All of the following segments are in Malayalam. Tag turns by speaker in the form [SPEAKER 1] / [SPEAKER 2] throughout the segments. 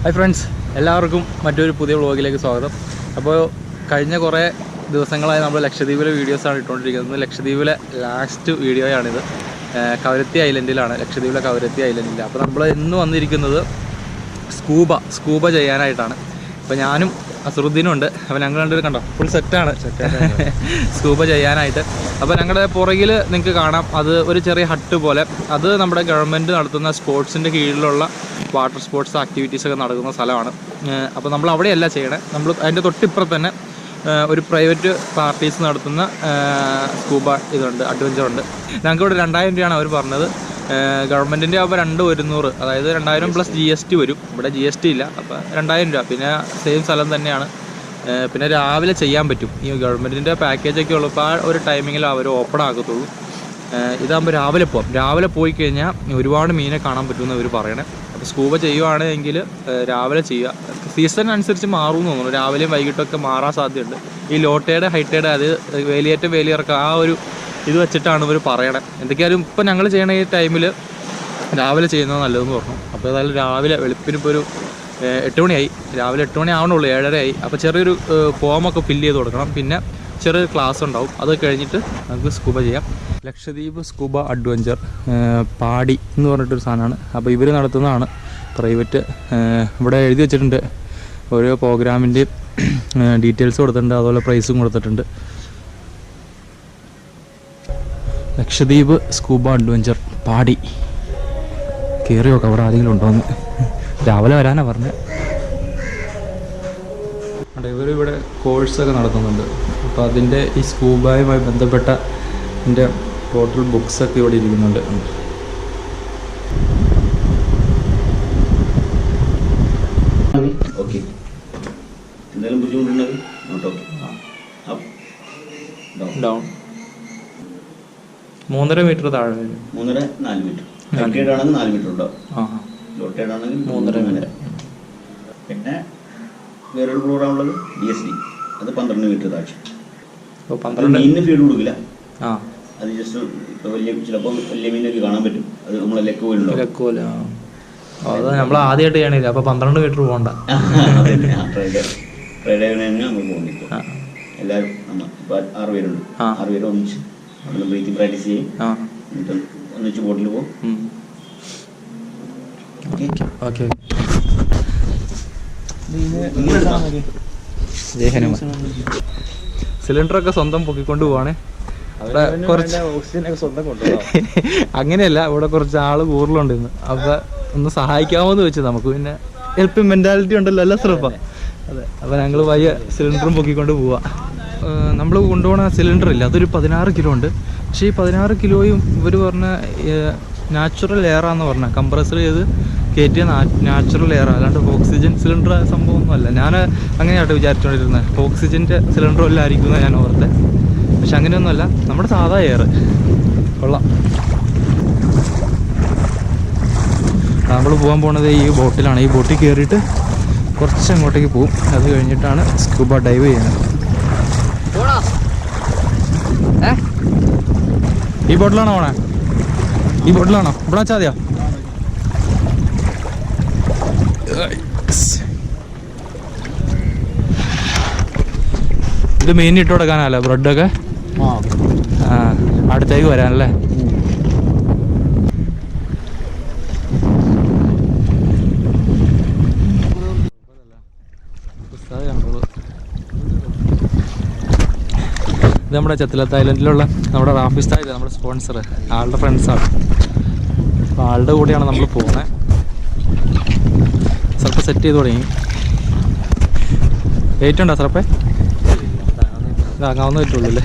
[SPEAKER 1] ഹായ് ഫ്രണ്ട്സ്, എല്ലാവർക്കും മറ്റൊരു പുതിയ വ്ളോഗിലേക്ക് സ്വാഗതം. അപ്പോൾ കഴിഞ്ഞ കുറേ ദിവസങ്ങളായി നമ്മൾ ലക്ഷദ്വീപിലെ വീഡിയോസാണ് ഇട്ടുകൊണ്ടിരിക്കുന്നത്. ലക്ഷദ്വീപിലെ ലാസ്റ്റ് വീഡിയോയാണിത്. കവരത്തി ഐലൻഡിലാണ്, ലക്ഷദ്വീപിലെ കവരത്തി ഐലൻഡിൽ. അപ്പോൾ നമ്മൾ ഇന്ന് വന്നിരിക്കുന്നത് സ്കൂബ ചെയ്യാനായിട്ടാണ്. അപ്പോൾ ഞാനും അസറുദ്ദീനും ഉണ്ട്. അപ്പോൾ ഞങ്ങൾ രണ്ടുപേരും കണ്ടോ ഫുൾ സെറ്റാണ് സ്കൂബ ചെയ്യാനായിട്ട്. അപ്പോൾ ഞങ്ങളുടെ പുറകിൽ നിങ്ങൾക്ക് കാണാം, അത് ഒരു ചെറിയ ഹട്ട് പോലെ. അത് നമ്മുടെ ഗവൺമെൻറ് നടത്തുന്ന സ്പോർട്സിൻ്റെ കീഴിലുള്ള വാട്ടർ സ്പോർട്സ് ആക്ടിവിറ്റീസൊക്കെ നടക്കുന്ന സ്ഥലമാണ്. അപ്പോൾ നമ്മൾ അവിടെയല്ല ചെയ്യണേ, നമ്മൾ അതിൻ്റെ തൊട്ടിപ്പുറത്ത് തന്നെ ഒരു പ്രൈവറ്റ് പാർട്ടീസ് നടത്തുന്ന സ്കൂബ ഇതുണ്ട്, അഡ്വഞ്ചറുണ്ട്. ഞങ്ങൾക്കിവിടെ 2000 രൂപയാണ് അവർ പറഞ്ഞത്. ഗവൺമെൻറ്റിൻ്റെ ആകുമ്പോൾ 2100, അതായത് 2000 പ്ലസ് GST വരും. ഇവിടെ GST ഇല്ല, അപ്പോൾ 2000 രൂപ. പിന്നെ സെയിം സ്ഥലം തന്നെയാണ്. പിന്നെ രാവിലെ ചെയ്യാൻ പറ്റും. ഈ ഗവൺമെൻറ്റിൻ്റെ പാക്കേജൊക്കെ ഉള്ളപ്പോൾ ആ ഒരു ടൈമിങ്ങിൽ അവർ ഓപ്പൺ ആക്കത്തുള്ളൂ. ഇതാകുമ്പോൾ രാവിലെ പോകാം. രാവിലെ പോയി കഴിഞ്ഞാൽ ഒരുപാട് മീനെ കാണാൻ പറ്റുമെന്ന് അവർ പറയണേ. അപ്പോൾ സ്കൂബ ചെയ്യുവാണെങ്കിൽ രാവിലെ ചെയ്യുക. സീസൺ അനുസരിച്ച് മാറുമെന്ന് തോന്നുന്നു. രാവിലെയും വൈകിട്ടൊക്കെ മാറാൻ സാധ്യതയുണ്ട്. ഈ ലോ ടൈഡ് ഹൈ ടൈഡ്, അത് വേലിയേറ്റം വേലിയിറക്കം, ആ ഒരു ഇത് വെച്ചിട്ടാണ് ഇവർ പറയണത്. എന്തൊക്കെയായാലും ഇപ്പം ഞങ്ങൾ ചെയ്യണ ഈ ടൈമിൽ രാവിലെ ചെയ്യുന്നത് നല്ലതെന്ന് പറഞ്ഞു. അപ്പോൾ ഏതായാലും രാവിലെ വെളുപ്പിനിപ്പോൾ ഒരു 8 മണിയായി. രാവിലെ 8 മണി ആവണുള്ളൂ, 7:30 ആയി. അപ്പോൾ ചെറിയൊരു ഫോമൊക്കെ ഫില്ല് ചെയ്ത് കൊടുക്കണം. പിന്നെ ചെറിയൊരു ക്ലാസ് ഉണ്ടാവും. അത് കഴിഞ്ഞിട്ട് നമുക്ക് സ്കൂബ ചെയ്യാം. ലക്ഷദ്വീപ് സ്കൂബ അഡ്വഞ്ചർ പാടി എന്ന് പറഞ്ഞിട്ടൊരു സാധനമാണ്. അപ്പോൾ ഇവർ നടത്തുന്നതാണ്, പ്രൈവറ്റ്. ഇവിടെ എഴുതി വെച്ചിട്ടുണ്ട് ഓരോ പ്രോഗ്രാമിൻ്റെ ഡീറ്റെയിൽസ് കൊടുത്തിട്ടുണ്ട്, അതുപോലെ പ്രൈസും കൊടുത്തിട്ടുണ്ട്. ലക്ഷദ്വീപ് സ്കൂബ അഡ്വഞ്ചർ പാടി. കയറി നോക്കാം അവിടെ ആരെങ്കിലും ഉണ്ടോയെന്ന്. രാവിലെ വരാനാണ് പറഞ്ഞത്. ഇവരിവിടെ കോഴ്സൊക്കെ നടത്തുന്നുണ്ട്. അപ്പോൾ അതിൻ്റെ ഈ സ്കൂബയുമായി ബന്ധപ്പെട്ട എൻ്റെ ടോട്ടൽ ബുക്സൊക്കെ ഇവിടെ ഇരിക്കുന്നുണ്ട്. ഡൗൺ 3.5 മീറ്റർ താഴെ,
[SPEAKER 2] 3.5-4 മീറ്റർ. ആണെങ്കിൽ 4 മീറ്റർ ഉണ്ടാവും. ആണെങ്കിൽ 3.5 മീറ്റർ. പിന്നെ വേറൊരു പ്രോഗ്രാമുള്ളത് DSD, അത് 12 മീറ്റർ താഴ്ച. മീനിന് ഫീഡ് കൊടുക്കില്ല. അത് ജസ്റ്റ് ഇപ്പോൾ ചിലപ്പോൾ വലിയ മീനൊക്കെ കാണാൻ പറ്റും. അത് നമ്മളെ ലക്കോല
[SPEAKER 1] നമ്മൾ ആദ്യമായിട്ട് ചെയ്യണില്ല. അപ്പോൾ 12 മീറ്റർ പോകണ്ട.
[SPEAKER 2] നമ്മൾ പോകുന്നില്ല. എല്ലാവരും നമ്മൾ ഇപ്പോൾ 6 പേരുണ്ട്. 6 പേര് ഒന്നിച്ച് നമ്മൾ ബ്രീത്തിങ് പ്രാക്ടീസ് ചെയ്യും. എന്നിട്ട് ഒന്നിച്ച് ബോട്ടിൽ പോകും.
[SPEAKER 1] ഓക്കെ. സിലിണ്ടറൊക്കെ സ്വന്തം പൊക്കിക്കൊണ്ട് പോവാണേ. അവിടെ കുറച്ച് അങ്ങനെയല്ല, ഇവിടെ കുറച്ച് ആള് കൂടുതലുണ്ട് ഇന്ന്. അപ്പൊ ഒന്ന് സഹായിക്കാമോന്ന് വെച്ചു. നമുക്ക് പിന്നെ ഹെൽപ്പിംഗ് മെന്റാലിറ്റി ഉണ്ടല്ലോ, അല്ല ശ്രദ്ധ. അതെ. അപ്പൊ ഞങ്ങൾ വയ്യ സിലിണ്ടറും പൊക്കിക്കൊണ്ട് പോവാ. നമ്മൾ കൊണ്ടുപോകണ സിലിണ്ടർ ഇല്ല, അതൊരു 16 കിലോ ഉണ്ട്. പക്ഷേ ഈ 16 കിലോയും ഇവർ പറഞ്ഞ നാച്ചുറൽ എയറാന്ന് പറഞ്ഞാൽ കംപ്രസർ ചെയ്ത് കയറ്റിയ നാച്ചുറൽ എയർ, അല്ലാണ്ട് ഓക്സിജൻ സിലിണ്ടർ സംഭവമൊന്നും അല്ല. ഞാൻ അങ്ങനെയായിട്ട് വിചാരിച്ചുകൊണ്ടിരുന്നത് ഓക്സിജൻ്റെ സിലിണ്ടർ എല്ലാം ആയിരിക്കുന്നത് ഞാൻ ഓർത്തെ. പക്ഷെ അങ്ങനെയൊന്നുമല്ല, നമ്മുടെ സാധാ എയർ. കൊള്ളാം. നമ്മൾ പോകാൻ പോണത് ഈ ബോട്ടിലാണ്. ഈ ബോട്ടിൽ കയറിയിട്ട് കുറച്ച് അങ്ങോട്ടേക്ക് പോകും. അത് കഴിഞ്ഞിട്ടാണ് സ്കൂബ ഡൈവ് ചെയ്യുന്നത്. ഈ ബോട്ടിലാണോ പോണേ? ഈ ബോട്ടിലാണോ? ഇവിടെ വെച്ചാൽ മതിയോ? ഇത് മീൻ ഇട്ട് കൊടുക്കാനല്ലേ ബ്രെഡൊക്കെ? അടുത്തേക്ക് വരാനല്ലേ? ഇത് നമ്മുടെ ചെത്തിലത്ത് ഐലൻഡിലുള്ള നമ്മുടെ റാഫിസ് തായില്ലേ, നമ്മുടെ സ്പോൺസർ, ആളുടെ ഫ്രണ്ട്സാണ്. അപ്പോൾ ആളുടെ കൂടെയാണ് നമ്മൾ പോകുന്നത്. സർപ്പ സെറ്റ് ചെയ്ത് തുടങ്ങി. വെയിറ്റ് ഉണ്ടോ സർപ്പേ? ഇതാകാവുന്ന പറ്റുള്ളൂ അല്ലേ?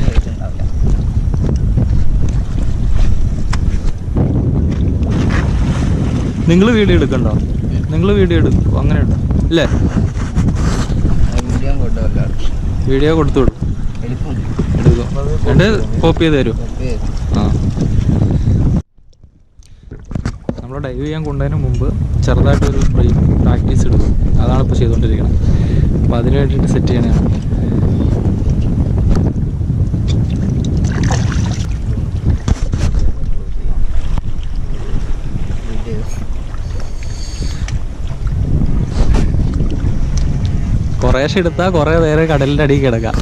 [SPEAKER 1] നിങ്ങൾ വീഡിയോ എടുക്കണ്ടോ? നിങ്ങൾ വീഡിയോ എടുക്കും, അങ്ങനെ എടുക്കും അല്ലേ? വീഡിയോ കൊടുത്തു വിടും, എടുക്കും. എന്നിട്ട് കോപ്പി ചെയ്ത് തരും. നമ്മൾ ഡൈവ് ചെയ്യാൻ കൊണ്ടതിന് മുമ്പ് ചെറുതായിട്ടൊരു പ്രാക്ടീസ് എടുക്കും. അതാണ് ഇപ്പോൾ ചെയ്തുകൊണ്ടിരിക്കുന്നത്. അപ്പോൾ അതിന് വേണ്ടിയിട്ട് സെറ്റ് ചെയ്യണതാണ്. കുറേശ്ശെ എടുത്താൽ കുറേ നേരം കടലിൻ്റെ അടിയിൽ കിടക്കാം.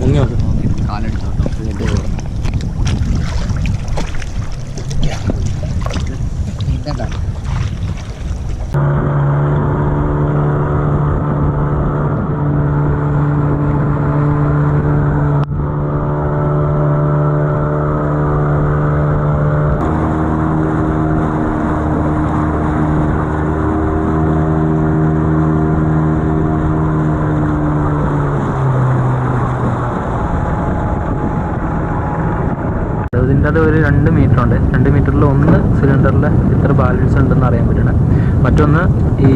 [SPEAKER 1] മുങ്ങി നോക്ക്. ഇതിൻ്റെ അത് ഒരു 2 മീറ്റർ ഉണ്ട്. 2 മീറ്ററിൽ ഒന്ന് സിലിണ്ടറിൽ എത്ര ബാലൻസ് ഉണ്ടെന്ന് അറിയാൻ പറ്റണം. മറ്റൊന്ന് ഈ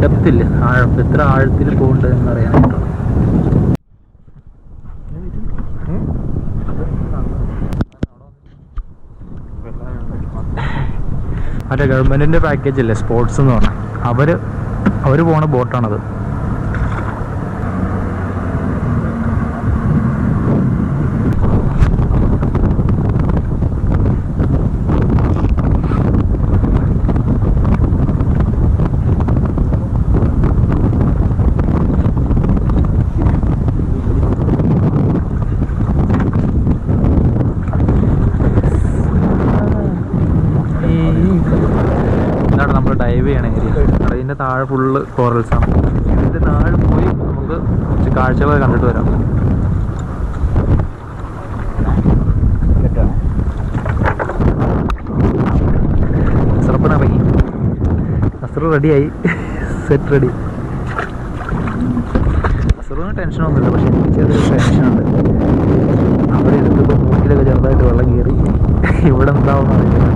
[SPEAKER 1] ഡെപ്തിൽ ആഴം, എത്ര ആഴത്തിൽ പോകുന്നുണ്ട് എന്ന് അറിയാനായിട്ടാണ്. മറ്റേ ഗവൺമെൻറ്റിൻ്റെ പാക്കേജ് ഇല്ലേ സ്പോർട്സ് എന്ന് പറഞ്ഞാൽ, അവർ പോണ ബോട്ടാണത്. ഇതാണ് നമ്മൾ ഡൈവ് ചെയ്യണ ഏരിയ. അതിൻ്റെ താഴെ ഫുള്ള് കോറൽസാണ്. ഇതിൻ്റെ താഴെ പോയി നമുക്ക് കുറച്ച് കാഴ്ചകൾ കണ്ടിട്ട് വരാം. അസറപ്പനിറങ്ങി, അസറ് റെഡിയായി, സെറ്റ് റെഡി. അസറിന് ടെൻഷനൊന്നുമില്ല, പക്ഷെ എനിക്ക് ചെറിയൊരു ടെൻഷനുണ്ട്. അവിടെ എടുത്തപ്പോൾ മൂക്കിലൊക്കെ ചെറുതായിട്ട് വെള്ളം കയറി. ഇവിടെ എന്താവുന്ന അറിയില്ല.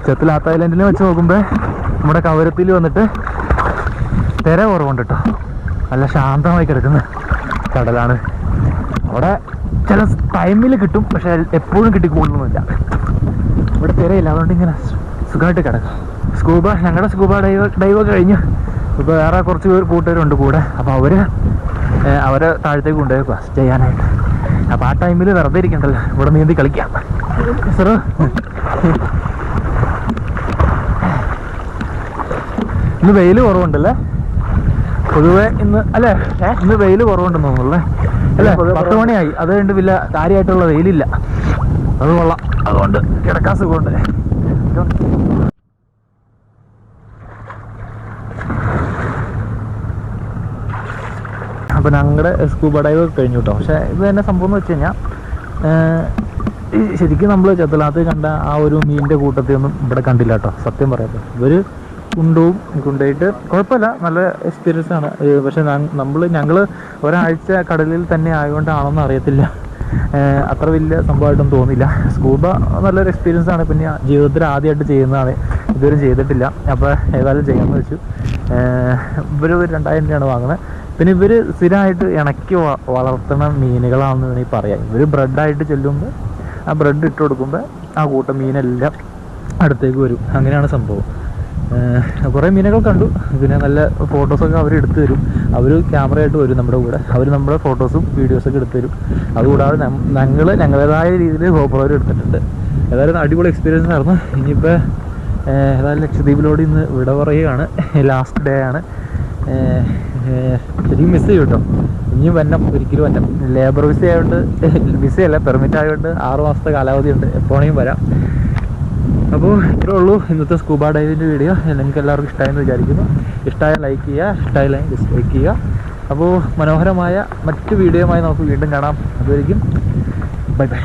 [SPEAKER 1] ചെത്തലാത്ത് ഐലൻഡിനെ വെച്ച് നോക്കുമ്പോൾ നമ്മുടെ കവരത്തിൽ വന്നിട്ട് തിര കുറവുണ്ട് കേട്ടോ. നല്ല ശാന്തമായി കിടക്കുന്ന കടലാണ്. അവിടെ ചില ടൈമിൽ കിട്ടും, പക്ഷെ എപ്പോഴും കിട്ടിക്കൊള്ളുന്നില്ല. ഇവിടെ തിരയില്ല, അതുകൊണ്ട് ഇങ്ങനെ സുഖമായിട്ട് കിടക്കും. ഞങ്ങളുടെ സ്കൂബ ഡൈവ് കഴിഞ്ഞ് ഇപ്പോൾ വേറെ കുറച്ച് കൂട്ടുകാരുണ്ട് കൂടെ. അപ്പോൾ അവരെ താഴത്തേക്ക് കൊണ്ടുപോയി ചെയ്യാനായിട്ട്. അപ്പോൾ ആ ടൈമിൽ വെറുതെ ഇരിക്കണ്ടല്ലോ, ഇവിടെ നീന്തി കളിക്കാം. സാറ് ഇന്ന് വെയിൽ കുറവുണ്ടല്ലേ പൊതുവെ ഇന്ന്? അല്ലേ, ഇന്ന് വെയിൽ കുറവുണ്ടെന്ന് തോന്നുന്നല്ലേ അല്ലേ? 10 മണിയായി, അത് കഴിഞ്ഞിട്ട് വലിയ കാര്യമായിട്ടുള്ള വെയിലില്ല. അത് കൊള്ളാം, അതുകൊണ്ട് കിടക്കാൻ സുഖമുണ്ട്. അപ്പോൾ ഞങ്ങളുടെ സ്കൂബ ഡൈവ് കഴിഞ്ഞു കേട്ടോ. പക്ഷേ ഇത് തന്നെ സംഭവം എന്ന് വെച്ച് കഴിഞ്ഞാൽ ശരിക്കും നമ്മൾ ചെത്തലാത്ത് കണ്ട ആ ഒരു മീനിൻ്റെ കൂട്ടത്തെയൊന്നും ഇവിടെ കണ്ടില്ല കേട്ടോ, സത്യം പറയാം. ഇവർ കൊണ്ടുപോയിട്ട് കുഴപ്പമില്ല, നല്ല എക്സ്പീരിയൻസ് ആണ്. പക്ഷെ ഞങ്ങൾ ഒരാഴ്ച കടലിൽ തന്നെ ആയതുകൊണ്ടാണെന്ന് അറിയത്തില്ല, അത്ര വലിയ സംഭവമായിട്ടൊന്നും തോന്നില്ല. സ്കൂബ നല്ലൊരു എക്സ്പീരിയൻസ് ആണ്. പിന്നെ ജീവിതത്തിൽ ആദ്യമായിട്ട് ചെയ്യുന്നതാണ്, ഇതുവരെ ചെയ്തിട്ടില്ല. അപ്പോൾ ഏതായാലും ചെയ്യാമെന്ന് വെച്ചു. ഇവർ 2000 രൂപയാണ് വാങ്ങുന്നത്. പിന്നെ ഇവർ സ്ഥിരമായിട്ട് ഇണക്കി വളർത്തുന്ന മീനുകളാണെന്ന് വേണമെങ്കിൽ പറയാം. ഇവർ ബ്രെഡായിട്ട് ചെല്ലുമ്പോൾ ആ ബ്രെഡ് ഇട്ട് കൊടുക്കുമ്പോൾ ആ കൂട്ടം മീനെല്ലാം അടുത്തേക്ക് വരും. അങ്ങനെയാണ് സംഭവം. കുറേ മീനുകൾ കണ്ടു. പിന്നെ നല്ല ഫോട്ടോസൊക്കെ അവർ എടുത്തു തരും. അവർ ക്യാമറയായിട്ട് വരും നമ്മുടെ കൂടെ. അവർ നമ്മുടെ ഫോട്ടോസും വീഡിയോസൊക്കെ എടുത്തു തരും. അതുകൂടാതെ ഞങ്ങളുടേതായ രീതിയിൽ ഗോപ്രോയിൽ എടുത്തിട്ടുണ്ട്. ഏതായാലും അടിപൊളി എക്സ്പീരിയൻസ് ആയിരുന്നു. ഇനിയിപ്പോൾ ഏതായാലും ലക്ഷദ്വീപിലോട് ഇന്ന് വിട പറയുകയാണ്. ലാസ്റ്റ് ഡേ ആണ്. ശരിക്കും മിസ് ചെയ്യും കേട്ടോ. ഇനിയും ഒരിക്കലും വന്നം. ലേബർ വിസ ആയതുകൊണ്ട്, വിസയല്ല പെർമിറ്റ് ആയതുകൊണ്ട് 6 മാസത്തെ കാലാവധി ഉണ്ട്, എപ്പോഴേയും വരാം. അപ്പോൾ ഇത്രേ ഉള്ളൂ ഇന്നത്തെ സ്കൂബ ഡൈവിൻ്റെ വീഡിയോ. നിങ്ങൾക്ക് എല്ലാവർക്കും ഇഷ്ടമായെന്ന് വിചാരിക്കുന്നു. ഇഷ്ടമായ ലൈക്ക് ചെയ്യുക, ഇഷ്ടമായില്ലെങ്കിൽ ഡിസ്ലൈക്ക് ചെയ്യുക. അപ്പോൾ മനോഹരമായ മറ്റ് വീഡിയോയുമായി നമുക്ക് വീണ്ടും കാണാം. അതുവരെയും ബൈ ബൈ.